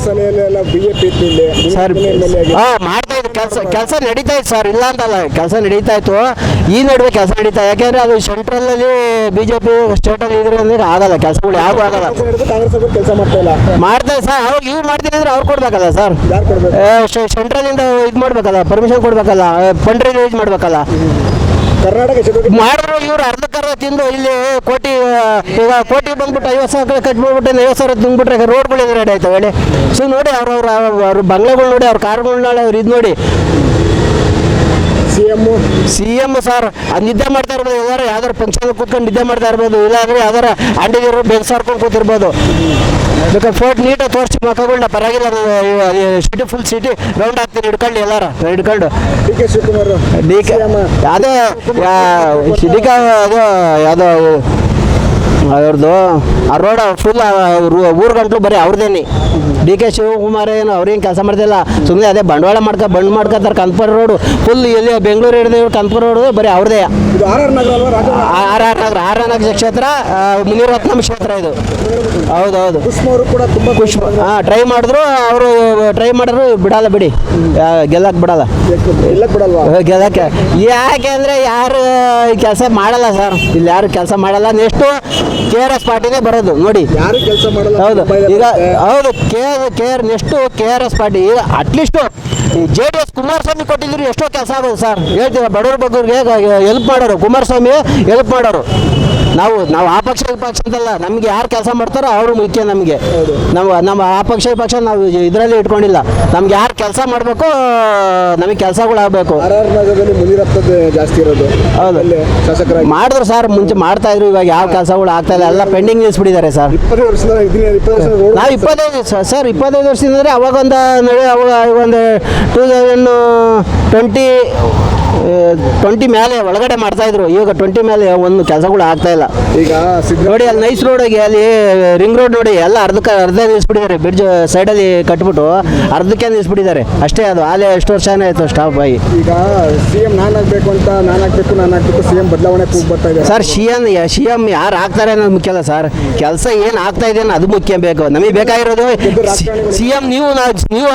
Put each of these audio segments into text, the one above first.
ಸಲ BJP sir ಮಾಡ್ತಾ ಇದ್ರು ಕೆಲಸ ನಡೀತಾ ಇತ್ತು ಸರ್, ಇಲ್ಲ ಅಂತಲ್ಲ, ಕೆಲಸ ನಡೀತಾ ಇತ್ತು. ಈ ನಡುವೆ ಕೆಲಸ ನಡೀತಾ, ಯಾಕೆಂದ್ರೆ ಅದು ಸೆಂಟ್ರಲ್ ಅಲ್ಲಿ ಬಿಜೆಪಿ ಸ್ಟೇಟ್ ಅಲ್ಲಿ ಇದ್ರೆ ಅಂದ್ರೆ ಆಗಲ್ಲ, ಕೆಲಸಗಳು ಯಾವ್ದು ಆಗಲ್ಲ. ಕಾಂಗ್ರೆಸ್ ಅವರು ಕೆಲಸ ಮಾಡ್ತಾ ಇಲ್ಲ, ಮಾಡ್ತಾರೆ ಸರ್. ಅವಾಗ ಇವ್ರು ಮಾಡ್ತೀನಿ ಅಂದ್ರೆ ಅವ್ರು ಕೊಡ್ಬೇಕಲ್ಲ ಸರ್, ಸೆಂಟ್ರಲ್ ಇಂದ ಇದು ಮಾಡ್ಬೇಕಲ್ಲ, ಪರ್ಮಿಷನ್ ಕೊಡ್ಬೇಕಲ್ಲ, ಫಂಡ್ ರಿಲೀಸ್ ಮಾಡ್ಬೇಕಲ್ಲ. ಕರ್ನಾಟಕ ಮಾಡಿದ್ರು ಇವ್ರು ಅರ್ಧಕ್ಕರ್ಧ ತಿಂದು ಇಲ್ಲಿ ಕೋಟಿ, ಈಗ ಕೋಟಿ ಬಂದ್ಬಿಟ್ಟು 50,000 ಕಟ್ಬಿಟ್ಬಿಟ್ಟು 50,000 ತುಂಬಿಟ್ರೆ ರೋಡ್ಗಳು ರೆಡಿ ಆಯ್ತಾವೆ ಹೇಳಿ. ಸೊ ನೋಡಿ ಅವ್ರ ಬಂಗ್ಲೆಗಳು ನೋಡಿ, ಅವ್ರ ಕಾರ್ಗಳನ್ನ ಅವ್ರು ಇದು ನೋಡಿ. ಸಿ ಎಂ ಸರ್ ನಿದ್ದೆ ಮಾಡ್ತಾ ಇರ್ಬೋದು, ಯಾವ್ದಾರು ಫಂಕ್ಷನ್ ಕೂತ್ಕೊಂಡು ನಿದ್ದೆ ಮಾಡ್ತಾ ಇರ್ಬೋದು, ಇಲ್ಲಾಂದ್ರೆ ಯಾವ್ದಾರ ಅಂಡಿದಿರೋ ಬೆಂಗ್ಸಾರ್ಕೊಂಡು ಕೂತಿರ್ಬೋದು. ಬೇಕಾದ್ರೆ ಫೋಟೋ ನೀಟಾಗಿ ತೋರಿಸಿ ಮಕ್ಕಳನ್ನ ಪರವಾಗಿಲ್ಲ, ಸಿಟಿ ಫುಲ್ ಸಿಟಿ ರೌಂಡ್ ಆಗ್ತೀನಿ ಹಿಡ್ಕೊಂಡು ಎಲ್ಲಾರ ಹಿಡ್ಕೊಂಡು. ಡಿ.ಕೆ. ಶಿವಕುಮಾರ್ ಅದೇ ಡಿ.ಕೆ. ಅದು ಯಾವುದೋ ಅವ್ರದ್ದು ಆ ರೋಡ್ ಫುಲ್ ಊರು ಗಂಟ್ಲು ಬರೀ ಅವ್ರದ್ದೇನೆ. ಡಿ.ಕೆ. ಶಿವಕುಮಾರ್ ಏನು ಅವ್ರೇನು ಕೆಲಸ ಮಾಡ್ತಿಲ್ಲ, ಸುಮ್ಮನೆ ಅದೇ ಬಂಡವಾಳ ಬಂಡ್ ಮಾಡ್ಕೊತಾರೆ. ಕನ್ಪುರ ರೋಡು ಫುಲ್ ಎಲ್ಲಿ ಬೆಂಗಳೂರು ಹಿಡಿದ ಕನ್ಪುರ ರೋಡು ಬರೀ ಅವ್ರದೇ. ಆರ್ ಆರ್ ನಗರ ಕ್ಷೇತ್ರ, ಮುನಿರತ್ನಂ ಕ್ಷೇತ್ರ ಇದು. ಹೌದೌದು. ಟ್ರೈ ಮಾಡಿದ್ರು ಅವರು, ಟ್ರೈ ಮಾಡಿದ್ರು ಬಿಡಲ್ಲ ಬಿಡಿ, ಗೆಲ್ಲಕ್ಕೆ ಬಿಡಲ್ಲ, ಗೆಲ್ಲಕ್ಕೆ. ಯಾಕೆ ಅಂದರೆ ಯಾರು ಕೆಲಸ ಮಾಡಲ್ಲ ಸರ್, ಇಲ್ಲಿ ಯಾರು ಕೆಲಸ ಮಾಡಲ್ಲ. ನೆಕ್ಸ್ಟು KRS ಪಾರ್ಟಿನೇ ಬರೋದು ನೋಡಿ, ಯಾರು ಕೆಲಸ ಮಾಡಲ್ಲ. ಹೌದು, ಈಗ ಹೌದು ನೆಕ್ಸ್ಟು KRS ಪಾರ್ಟಿ. ಈಗ ಅಟ್ಲೀಸ್ಟು JDS ಕುಮಾರಸ್ವಾಮಿ ಕೊಟ್ಟಿದ್ರು ಎಷ್ಟೋ ಕೆಲಸ ಆಗೋದು ಸರ್, ಹೇಳ್ತೀವಿ. ಬಡವ್ರ ಬಗ್ಗರಿಗೆ ಹೆಲ್ಪ್ ಮಾಡೋರು, ಕುಮಾರಸ್ವಾಮಿ ಹೆಲ್ಪ್ ಮಾಡೋರು. ನಾವು ಆ ಪಕ್ಷ ಈ ಪಕ್ಷ ಅಂತಲ್ಲ, ನಮಗೆ ಯಾರು ಕೆಲಸ ಮಾಡ್ತಾರೋ ಅವರು ಮುಖ್ಯ ನಮಗೆ. ನಮ್ಮ ಆ ಪಕ್ಷ ಈ ಪಕ್ಷ ನಾವು ಇದರಲ್ಲಿ ಇಟ್ಕೊಂಡಿಲ್ಲ. ನಮ್ಗೆ ಯಾರು ಕೆಲಸ ಮಾಡಬೇಕು, ನಮಗೆ ಕೆಲಸಗಳು ಆಗಬೇಕು. ಜಾಸ್ತಿ ಇರೋದು ಹೌದು, ಮಾಡಿದ್ರು ಸರ್, ಮುಂಚೆ ಮಾಡ್ತಾ ಇದ್ರು. ಇವಾಗ ಯಾವ ಕೆಲಸಗಳು ಆಗ್ತಾ ಇಲ್ಲ, ಎಲ್ಲ ಪೆಂಡಿಂಗ್ ನಿಲ್ಲಿಸ್ಬಿಟ್ಟಿದ್ದಾರೆ ಸರ್. ನಾವು 25 ಸರ್, 25 ವರ್ಷದಿಂದ ಅಂದರೆ ಅವಾಗ ಒಂದು 2020 ಮೇಲೆ ಒಳಗಡೆ ಮಾಡ್ತಾ ಇದ್ರು. ಈಗ 20 ಮೇಲೆ ಒಂದು ಕೆಲಸಗಳು ಆಗ್ತಾ ಇಲ್ಲ. ಈಗ ನೋಡಿ ಅಲ್ಲಿ ನೈಸ್ ರೋಡಿಗೆ, ಅಲ್ಲಿ ರಿಂಗ್ ರೋಡ್ ನೋಡಿ, ಎಲ್ಲ ಅರ್ಧ ನಿಲ್ಲಿಸ್ಬಿಟ್ಟಿದ್ದಾರೆ. ಬ್ರಿಡ್ಜ್ ಸೈಡಲ್ಲಿ ಕಟ್ಬಿಟ್ಟು ಅರ್ಧಕ್ಕೆ ನಿಲ್ಲಿಸ್ಬಿಟ್ಟಿದ್ದಾರೆ ಅಷ್ಟೇ. ಅದು ಆಲೇ ಎಷ್ಟು ವರ್ಷನೇ ಆಯಿತು ಸ್ಟಾಪ್ ಆಗಿ. ಈಗ CM ನಾನಾಗಬೇಕು ಅಂತ, ನಾನಾಗಬೇಕು CM ಬದಲಾವಣೆ ಬರ್ತಾ ಇದೆ ಸರ್. CM ಯಾರು ಆಗ್ತಾರೆ ಅನ್ನೋದು ಮುಖ್ಯ ಅಲ್ಲ ಸರ್, ಕೆಲಸ ಏನು ಆಗ್ತಾ ಇದೆ ಅನ್ನೋ ಅದು ಮುಖ್ಯ ಬೇಕು. ನಮಗೆ ಬೇಕಾಗಿರೋದು CM ನೀವು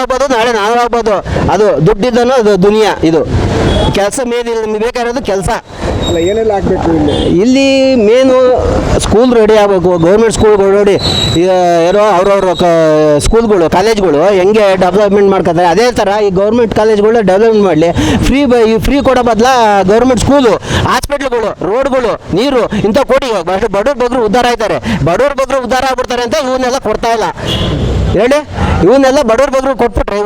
ಆಗ್ಬೋದು, ನಾಳೆ ನಾವು ಆಗ್ಬೋದು. ಅದು ದುಡ್ಡಿದ್ದನೋ ಅದು ದುನಿಯಾ. ಇದು ಕೆಲಸ ಮೇನಿಲ್ಲ, ನಮಗೆ ಬೇಕಾಗಿರೋದು ಕೆಲಸ. ಏನೆಲ್ಲ ಆಗಬೇಕು ಇಲ್ಲಿ ಮೇನು ಸ್ಕೂಲ್ ರೆಡಿ ಆಗಬೇಕು, ಗೌರ್ಮೆಂಟ್ ಸ್ಕೂಲ್ಗಳು ನೋಡಿ. ಏನೋ ಅವ್ರವ್ರ ಸ್ಕೂಲ್ಗಳು, ಕಾಲೇಜ್ಗಳು ಹೆಂಗೆ ಡೆವಲಪ್ಮೆಂಟ್ ಮಾಡ್ಕೊತಾರೆ, ಅದೇ ಥರ ಈ ಗೌರ್ಮೆಂಟ್ ಕಾಲೇಜ್ಗಳು ಡೆವಲಪ್ಮೆಂಟ್ ಮಾಡಲಿ. ಫ್ರೀ ಕೊಡೋ ಬದಲ ಗೌರ್ಮೆಂಟ್ ಸ್ಕೂಲು, ಹಾಸ್ಪಿಟ್ಲ್ಗಳು, ರೋಡ್ಗಳು, ನೀರು ಇಂಥ ಕೊಡಿ. ಬಡವ್ರ ಬಗ್ರು ಉದ್ಧಾರ ಆಯ್ತಾರೆ. ಬಡವ್ರ ಬಗ್ರು ಉದ್ಧಾರ ಆಗ್ಬಿಡ್ತಾರೆ ಅಂತ ಇವನ್ನೆಲ್ಲ ಕೊಡ್ತಾ ಇಲ್ಲ ಹೇಳಿ. ಇವನ್ನೆಲ್ಲ ಬಡವ್ರ ಬಗ್ರು ಕೊಟ್ಬಿಟ್ರೆ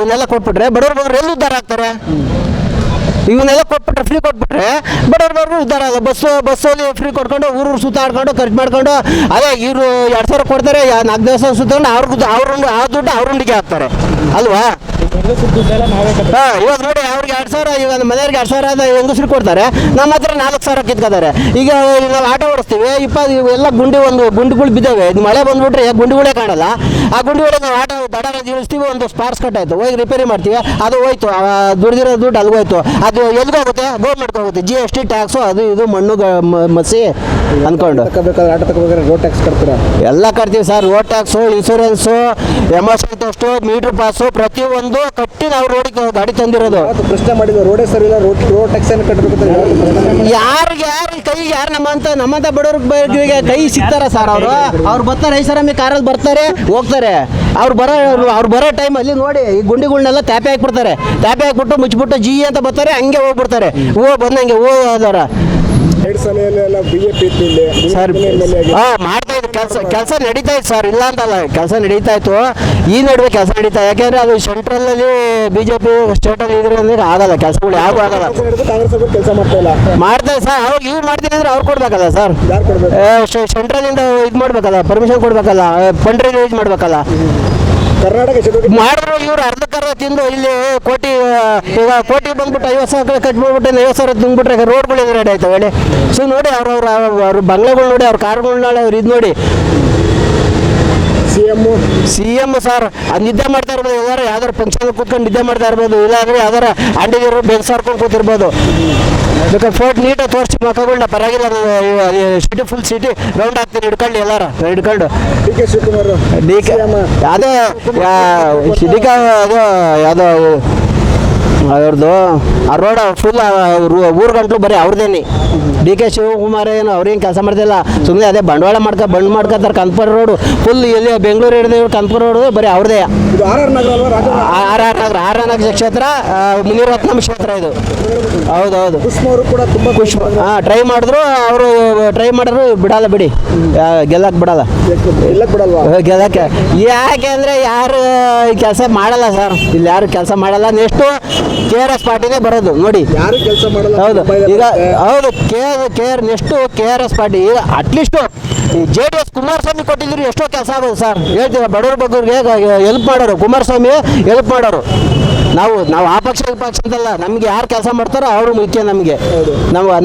ಬಡವ್ರ ಬಗ್ರು ಎಲ್ಲಿ ಉದ್ಧಾರ ಆಗ್ತಾರೆ? ಇವನ್ನೆಲ್ಲ ಕೊಟ್ಬಿಟ್ರೆ, ಫ್ರೀ ಕೊಟ್ಬಿಟ್ರೆ ಬಡವ್ರು ಉದ್ಧಾರ ಆಗ. ಬಸ್ಸಲ್ಲಿ ಫ್ರೀ ಕೊಟ್ಕೊಂಡು ಊರು ಸುತ್ತಾಡ್ಕೊಂಡು ಖರ್ಚು ಮಾಡ್ಕೊಂಡು, ಅದೇ ಇವರು 2,000 ಕೊಡ್ತಾರೆ, 4 ದಿವಸ ಸುತ್ಕೊಂಡು ಆ ದುಡ್ಡು ಅವ್ರುಂಡಿಗೆ ಹಾಕ್ತಾರೆ ಅಲ್ವಾ? ಇವಾಗ ನೋಡಿ, ಅವ್ರಿಗೆ 2,000, ಇವಾಗ ಮನೆಯವ್ರಿಗೆ 2,000 ಆದ ಹೆಂಗಸ್ರು ಕೊಡ್ತಾರೆ, ನಮ್ಮ ಹತ್ರ 4,000 ಕಿತ್ಕೋತಾರೆ. ಈಗ ನಾವು ಆಟೋ ಓಡಿಸ್ತೀವಿ, ಎಲ್ಲ ಗುಂಡಿಗಳು ಬಿದ್ದಾವೆ. ಮಳೆ ಬಂದ್ಬಿಟ್ರೆ ಗುಂಡಿಗಳೇ ಕಾಣಲ್ಲ. ಆ ಗುಂಡಿಗಳಿಗೆ ನಾವು ಆಟೋ ದಡ ಇಳಿಸ್ತೀವಿ, ಒಂದು ಸ್ಪಾರ್ಕ್ಸ್ ಕಟ್ ಆಯಿತು, ಹೋಗಿ ರಿಪೇರಿ ಮಾಡ್ತೀವಿ, ಅದು ಹೋಯ್ತು. ದುಡ್ದಿರೋ ದುಡ್ಡು ಅಲ್ಲಿಗೆ ಹೋಯ್ತು. ಅದು ಎಲ್ಲಿಗೋಗುತ್ತೆ? ಗೌರ್ಮೆಂಟ್ಗೆ ಹೋಗುತ್ತೆ. GST ಟ್ಯಾಕ್ಸು, ಅದು ಇದು ಮಣ್ಣು ಮಸಿ ಅಂದ್ಕೊಂಡು ರೋಡ್ ಟ್ಯಾಕ್ಸ್ ಕಟ್ತೀರಾ? ಎಲ್ಲ ಕಟ್ತೀವಿ sir. Road tax, insurance, emission test, meter pass, ಪ್ರತಿಯೊಂದು ಕಟ್ಟಿ ನಾವು ರೋಡಿಗೆ ಗಾಡಿ ತಂದಿರೋದು. ಪ್ರಶ್ನೆ ಮಾಡಿದ್ರು, ರೋಡೇ ಸರಿ ಇಲ್ಲ, ರೋಡ್ ಟ್ಯಾಕ್ಸ್ ಏನು ಕಟ್ಟಬೇಕು? ಯಾರು ನಮ್ಮಂತ ಬಡವ್ರಿಗೆ ಕೈ ಸಿಗ್ತಾರ ಸರ್? ಅವ್ರು ಬರ್ತಾರೆ, ಐಷಾರಾಮಿ ಕಾರಲ್ಲಿ ಬರ್ತಾರೆ, ಹೋಗ್ತಾರೆ. ಅವ್ರು ಬರೋ ಟೈಮಲ್ಲಿ ನೋಡಿ, ಈ ಗುಂಡಿಗಳನ್ನೆಲ್ಲ ಟ್ಯಾಪೆ ಹಾಕ್ಬಿಡ್ತಾರೆ. ಟ್ಯಾಪೆ ಹಾಕ್ಬಿಟ್ಟು ಮುಚ್ಚಿಬಿಟ್ಟು ಜಿ ಅಂತ ಬರ್ತಾರೆ, ಹಂಗೆ ಹೋಗ್ಬಿಡ್ತಾರೆ. ಬಂದಂಗೆ ಹೋದವ್ರ ಬಿಜೆಪಿ ಸರ್ ಮಾಡ್ತಾ ಇದ್ರು. ಕೆಲಸ ನಡೀತಾ ಇತ್ತು ಸರ್, ಇಲ್ಲ ಅಂತಲ್ಲ, ಕೆಲಸ ನಡೀತಾ ಇತ್ತು. ಈ ನಡುವೆ ಕೆಲಸ ನಡೀತಾ, ಯಾಕೆಂದ್ರೆ ಅದು ಸೆಂಟ್ರಲ್ ಅಲ್ಲಿ ಬಿಜೆಪಿ ಸ್ಟೇಟ್ ಅಲ್ಲಿ ಇದ್ರೆ ಅಂದ್ರೆ ಆಗಲ್ಲ, ಕೆಲಸಗಳು ಯಾವ್ದು ಆಗಲ್ಲ. ಕಾಂಗ್ರೆಸ್ ಅವರು ಕೆಲಸ ಮಾಡ್ತಾ ಇಲ್ಲ, ಮಾಡ್ತಾರೆ ಸರ್. ಅವಾಗ ಇವ್ರು ಮಾಡ್ತೀನಿ ಅಂದ್ರೆ ಅವ್ರು ಕೊಡ್ಬೇಕಲ್ಲ ಸರ್, ಸೆಂಟ್ರಲ್ ಇಂದ ಇದು ಮಾಡ್ಬೇಕಲ್ಲ, ಪರ್ಮಿಷನ್ ಕೊಡ್ಬೇಕಲ್ಲ, ಫಂಡ್ ರಿಲೀಸ್ ಮಾಡ್ಬೇಕಲ್ಲ. ಕರ್ನಾಟಕ ಮಾಡಿದ್ರು ಇವ್ರು ಅರ್ಧಕ್ಕರ್ಧ ತಿಂದು ಇಲ್ಲಿ ಕೋಟಿ ಬಂದ್ಬಿಟ್ಟು 50,000 ಕಟ್ಬಿಟ್ಬಿಟ್ಟು 50,000 ತುಂಬಿಟ್ರೆ ರೋಡ್ಗಳು ರೆಡಿ ಆಯ್ತಾವೆ ಹೇಳಿ. ಸೊ ನೋಡಿ ಅವ್ರ ಬಂಗ್ಲೆಗಳು ನೋಡಿ, ಅವ್ರ ಕಾರ್ಗಳನ್ನ ಅವ್ರು ಇದು ನೋಡಿ. ಸಿ ಎಮ್ ಸರ್ ನಿದ್ದೆ ಮಾಡ್ತಾ ಇರ್ಬೋದು, ಎಲ್ಲಾರು ಯಾವ್ದಾರು ಫಂಕ್ಷನ್ ಕೂತ್ಕೊಂಡು ನಿದ್ದೆ ಮಾಡ್ತಾ ಇರ್ಬೋದು, ಇಲ್ಲಾಂದ್ರೆ ಯಾವ್ದಾರ ಅಂಡಿದಿರೋ ಬೆಂಗ್ಸಾರ್ಕೊಂಡು ಕೂತಿರ್ಬೋದು. ಬೇಕಾದ್ರೆ ಫೋಟೋ ನೀಟಾಗಿ ತೋರಿಸಿ ಮಕ್ಕಳನ್ನ ಪರವಾಗಿಲ್ಲ, ಸಿಟಿ ಫುಲ್ ಸಿಟಿ ರೌಂಡ್ ಆಗ್ತೀನಿ ಹಿಡ್ಕೊಂಡು ಎಲ್ಲಾರ ಹಿಡ್ಕೊಂಡು. D K Shivakumar D K ಅದೇ ಡಿ ಕೆ ಅದು ಯಾವುದೋ ಅವ್ರದ್ದು ಆ ರೋಡ್ ಫುಲ್ ಊರು ಗಂಟ್ಲು ಬರೀ ಅವ್ರದ್ದೇನೆ. ಡಿ ಕೆ ಶಿವಕುಮಾರ್ ಏನು ಅವ್ರೇನು ಕೆಲಸ ಮಾಡ್ತಿಲ್ಲ, ಸುಮ್ಮನೆ ಅದೇ ಬಂಡವಾಳ ಬಂಡ್ ಮಾಡ್ಕೊತಾರೆ. ಕನ್ಪುರ ರೋಡು ಫುಲ್ ಎಲ್ಲಿ ಬೆಂಗಳೂರು ಹಿಡಿದು ಕನ್ಪುರ ರೋಡು ಬರೀ ಅವ್ರದೇ. ಇದು ಆರ್ ಆರ್ ನಗರ ಕ್ಷೇತ್ರ, ಮುನಿರತ್ನಂ ಕ್ಷೇತ್ರ ಇದು. ಹೌದೌದು. ಕುಷ್ಮ ಅವರು ಕೂಡ ತುಂಬ ಟ್ರೈ ಮಾಡಿದ್ರು, ಅವರು ಟ್ರೈ ಮಾಡಿದ್ರು ಬಿಡಲ್ಲ ಬಿಡಿ, ಗೆಲ್ಲಕ್ಕೆ ಬಿಡಲ್ಲ. ಗೆಲ್ಲಕ್ಕೆ ಬಿಡಲ್ವಾ? ಗೆಲ್ಲಕ್ಕೆ ಯಾಕೆ ಅಂದರೆ ಯಾರು ಕೆಲಸ ಮಾಡಲ್ಲ ಸರ್, ಇಲ್ಲಿ ಯಾರು ಕೆಲಸ ಮಾಡಲ್ಲ. ನೆಕ್ಸ್ಟು ಕೆ ಆರ್ ಎಸ್ ಪಾರ್ಟಿನೇ ಬರೋದು ನೋಡಿ. ಯಾರು ಕೆಲಸ ಮಾಡಲ್ಲ. ಹೌದು ಈಗ ಹೌದು K R next K R S party. ಈಗ ಅಟ್ಲೀಸ್ಟು JDS ಕುಮಾರಸ್ವಾಮಿ ಕೊಟ್ಟಿದ್ರು ಎಷ್ಟೋ ಕೆಲಸ ಆಗೋದು ಸರ್. ಹೇಳ್ತೀವಿ ಬಡವ್ರ ಬಗ್ಗರಿಗೆ ಹೆಲ್ಪ್ ಮಾಡೋರು, ಕುಮಾರಸ್ವಾಮಿ ಹೆಲ್ಪ್ ಮಾಡೋರು. ನಾವು ಆ ಪಕ್ಷ ಈ ಪಕ್ಷ ಅಂತಲ್ಲ, ನಮಗೆ ಯಾರು ಕೆಲಸ ಮಾಡ್ತಾರೋ ಅವರು ಮುಖ್ಯ ನಮಗೆ.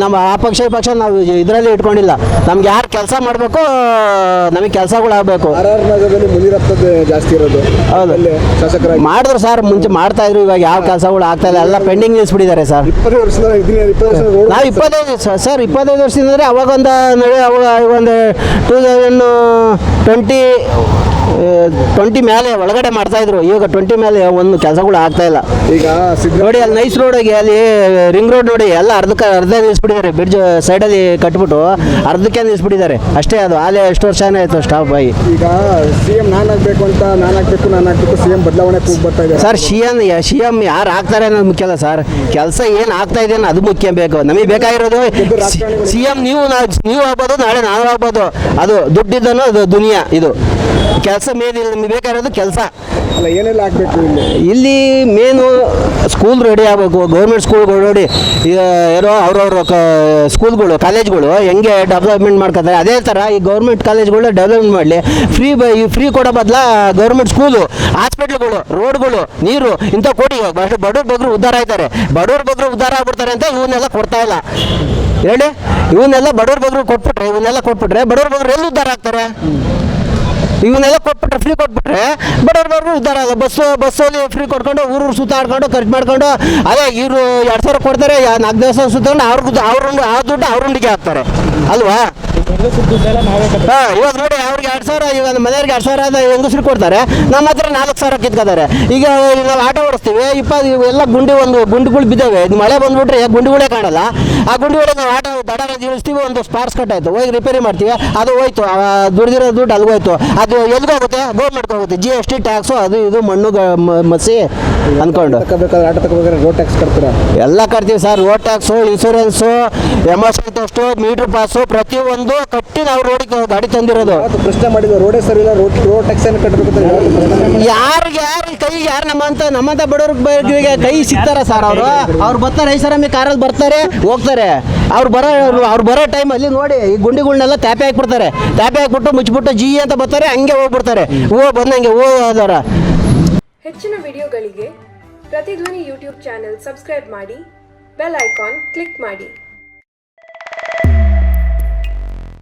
ನಮ್ಮ ಆ ಪಕ್ಷ ಈ ಪಕ್ಷ ನಾವು ಇದರಲ್ಲಿ ಇಟ್ಕೊಂಡಿಲ್ಲ. ನಮ್ಗೆ ಯಾರು ಕೆಲಸ ಮಾಡಬೇಕು, ನಮಗೆ ಕೆಲಸಗಳು ಆಗಬೇಕು. ಆರ್ ನಗರದಲ್ಲಿ ಮುನಿರತ್ನದ್ದು ಜಾಸ್ತಿ ಇರೋದು. ಹೌದು ಶಾಸಕರಾಗಿ ಮಾಡಿದ್ರು ಸರ್, ಮುಂಚೆ ಮಾಡ್ತಾ ಇದ್ರು. ಇವಾಗ ಯಾವ ಕೆಲಸಗಳು ಆಗ್ತಾ ಇಲ್ಲ, ಎಲ್ಲ ಪೆಂಡಿಂಗ್ ನಿಲ್ಲಿಸ್ಬಿಟ್ಟಿದ್ದಾರೆ ಸರ್. 20 ವರ್ಷದ ನಾವು 25 ಸರ್ 25 ವರ್ಷದಿಂದ ಅಂದರೆ ಅವಾಗ ಒಂದು 2020 ಮೇಲೆ ಒಳಗಡೆ ಮಾಡ್ತಾ ಇದ್ರು. ಈಗ 20 ಮೇಲೆ ಒಂದು ಕೆಲಸಗಳು ಆಗ್ತಾ ಇಲ್ಲ. ಈಗ ನೋಡಿ ಅಲ್ಲಿ ನೈಸ್ ರೋಡಿಗೆ ಅಲ್ಲಿ ರಿಂಗ್ ರೋಡ್ ನೋಡಿ ಎಲ್ಲ ಅರ್ಧ ನಿಲ್ಲಿಸ್ಬಿಟ್ಟಿದ್ದಾರೆ. ಬ್ರಿಡ್ಜ್ ಸೈಡಲ್ಲಿ ಕಟ್ಬಿಟ್ಟು ಅರ್ಧಕ್ಕೆ ನಿಲ್ಲಿಸ್ಬಿಟ್ಟಿದ್ದಾರೆ ಅಷ್ಟೇ. ಅದು ಆಲೇ ಎಷ್ಟು ವರ್ಷನೇ ಆಯಿತು ಸ್ಟಾಪ್ ಆಗಿ. ಈಗ CM ನಾನಾಗಬೇಕು ಅಂತ ನಾನಾಗಬೇಕು CM ಬದಲಾವಣೆ ಕೂಗ್ ಬರ್ತಾ ಇದೆ ಸರ್. CM ಯಾರು ಆಗ್ತಾರೆ ಅನ್ನೋದು ಮುಖ್ಯ ಅಲ್ಲ ಸರ್, ಕೆಲಸ ಏನು ಆಗ್ತಾ ಇದೆ ಅನ್ನೋ ಅದು ಮುಖ್ಯ ಬೇಕು. ನಮಗೆ ಬೇಕಾಗಿರೋದು CM ನೀವು ಆಗ್ಬೋದು, ನಾಳೆ ನಾವು ಆಗ್ಬೋದು. ಅದು ದುಡ್ಡಿದ್ದನೋ ಅದು ದುನಿಯಾ. ಇದು ಕೆಲಸ ಮೇನಿಲ್ಲ, ನಮಗೆ ಬೇಕಾಗಿರೋದು ಕೆಲಸ. ಅಲ್ಲ ಏನೆಲ್ಲ ಆಗಬೇಕು ಇಲ್ಲಿ ಮೇನು ಸ್ಕೂಲ್ ರೆಡಿ ಆಗಬೇಕು. ಗೌರ್ಮೆಂಟ್ ಸ್ಕೂಲ್ಗಳು ನೋಡಿ ಏನೋ ಅವ್ರವ್ರ ಸ್ಕೂಲ್ಗಳು ಕಾಲೇಜ್ಗಳು ಹೆಂಗೆ ಡೆವಲಪ್ಮೆಂಟ್ ಮಾಡ್ಕೊತಾರೆ, ಅದೇ ಥರ ಈ ಗೌರ್ಮೆಂಟ್ ಕಾಲೇಜ್ಗಳು ಡೆವಲಪ್ಮೆಂಟ್ ಮಾಡಲಿ. ಫ್ರೀ ಕೊಡೋ ಬದಲ ಗೌರ್ಮೆಂಟ್ ಸ್ಕೂಲು, ಹಾಸ್ಪಿಟ್ಲ್ಗಳು, ರೋಡ್ಗಳು, ನೀರು ಇಂಥ ಕೊಡಿ. ಬಡವ್ರ ಬಗ್ರು ಉದ್ಧಾರ ಆಯ್ತಾರೆ. ಬಡವ್ರ ಬಗ್ರು ಉದ್ಧಾರ ಆಗ್ಬಿಡ್ತಾರೆ ಅಂತ ಇವನ್ನೆಲ್ಲ ಕೊಡ್ತಾ ಇಲ್ಲ ಹೇಳಿ. ಇವನ್ನೆಲ್ಲ ಬಡವ್ರ ಬಗ್ರು ಕೊಟ್ಬಿಟ್ರೆ ಬಡವ್ರ ಬಗ್ರು ಎಲ್ಲಿ ಉದ್ಧಾರ ಆಗ್ತಾರೆ? ಇವನ್ನೆಲ್ಲ ಕೊಟ್ಬಿಟ್ರೆ, ಫ್ರೀ ಕೊಟ್ಬಿಟ್ರೆ ಬಡವ್ರ ಬಗ್ರು ಉದ್ಧಾರ ಆಗ. ಬಸ್ಸಲ್ಲಿ ಫ್ರೀ ಕೊಟ್ಕೊಂಡು ಊರು ಸುತ್ತಾಡ್ಕೊಂಡು ಖರ್ಚು ಮಾಡ್ಕೊಂಡು, ಅದೇ ಇವರು 2000 ಕೊಡ್ತಾರೆ, 4 ದಿವಸ ಸುತ್ಕೊಂಡು ಆ ದುಡ್ಡು ಅವ್ರ ಉಂಡಿಗೆ ಹಾಕ್ತಾರೆ ಅಲ್ವಾ? ಇವಾಗ ನೋಡಿ ಅವ್ರಿಗೆ 2000, ಇವಾಗ ಮನೆಯವ್ರಿಗೆ 2000 ಅದ ಹೆಂಗಸ್ರು ಕೊಡ್ತಾರೆ, ನಮ್ಮ ಹತ್ರ 4000 ಕಿತ್ಕೋತಾರೆ. ಈಗ ನಾವು ಆಟೋ ಓಡಿಸ್ತೀವಿ, ಎಲ್ಲ ಗುಂಡಿಗಳು ಬಿದ್ದಾವೆ. ಮಳೆ ಬಂದ್ಬಿಟ್ರೆ ಗುಂಡಿಗಳೇ ಕಾಣಲ್ಲ. ಆ ಗುಂಡಿಗಳಿಗೆ ನಾವು ಆಟೋ ದಡ ಇಳಿಸ್ತೀವಿ, ಒಂದು ಸ್ಪಾರ್ಕ್ಸ್ ಕಟ್ ಆಯಿತು, ಹೋಗಿ ರಿಪೇರಿ ಮಾಡ್ತೀವಿ, ಅದು ಹೋಯ್ತು. ದುಡ್ದಿರೋ ದುಡ್ಡು ಅಲ್ಲಿಗೆ ಹೋಯ್ತು. ಅದು ಎಲ್ಲಿಗೋಗುತ್ತೆ? ಗೌರ್ಮೆಂಟ್ಗೆ ಹೋಗುತ್ತೆ. GST ಟ್ಯಾಕ್ಸು, ಅದು ಇದು ಮಣ್ಣು ಮಸಿ ಅಂದ್ಕೊಂಡು ಆಟೋ ತಗೋಬೇಕಾದ್ರೆ ರೋಡ್ ಟ್ಯಾಕ್ಸ್ ಕಟ್ತೀರಾ? ಎಲ್ಲ ಕಟ್ತೀವಿ sir. Road tax, insurance, emission test, meter pass ಪ್ರತಿಯೊಂದು ಕಟ್ಟಿ ನಾವು ರೋಡಿಗೆ ಗಾಡಿ ತಂದಿರೋದು. ಪ್ರಶ್ನೆ ಮಾಡಿದ್ರು ರೋಡೇ ಸರಿ ಇಲ್ಲ, ರೋಡ್ ಟ್ಯಾಕ್ಸ್ ಏನು ಕಟ್ಟಬೇಕು? ಯಾರು ಕೈ ನಮ್ಮಂತ ಬಡವ್ರಿಗೆ ಕೈ ಸಿಗ್ತಾರ ಸರ್? ಅವ್ರು ಬರ್ತಾರೆ, ಐಷಾರಾಮಿ ಕಾರಲ್ಲಿ ಬರ್ತಾರೆ ಹೋಗ್ತಾರೆ. ಅವ್ರು ಬರೋ ಟೈಮಲ್ಲಿ ನೋಡಿ ಈ ಗುಂಡಿಗಳನ್ನೆಲ್ಲ ಟ್ಯಾಪೆ ಹಾಕ್ಬಿಡ್ತಾರೆ. ಟ್ಯಾಪೆ ಹಾಕ್ಬಿಟ್ಟು ಮುಚ್ಚಿಬಿಟ್ಟು ಜಿ ಅಂತ ಬರ್ತಾರೆ, ಹಂಗೆ ಹೋಗ್ಬಿಡ್ತಾರೆ. ಬಂದಂಗೆ ಹೋದವರ. ಹೆಚ್ಚಿನ ವಿಡಿಯೋಗಳಿಗೆ ಪ್ರತಿಧ್ವನಿ ಯೂಟ್ಯೂಬ್ ಚಾನೆಲ್ ಸಬ್ಸ್ಕ್ರೈಬ್ ಮಾಡಿ, ಬೆಲ್ ಐಕಾನ್ ಕ್ಲಿಕ್ ಮಾಡಿ.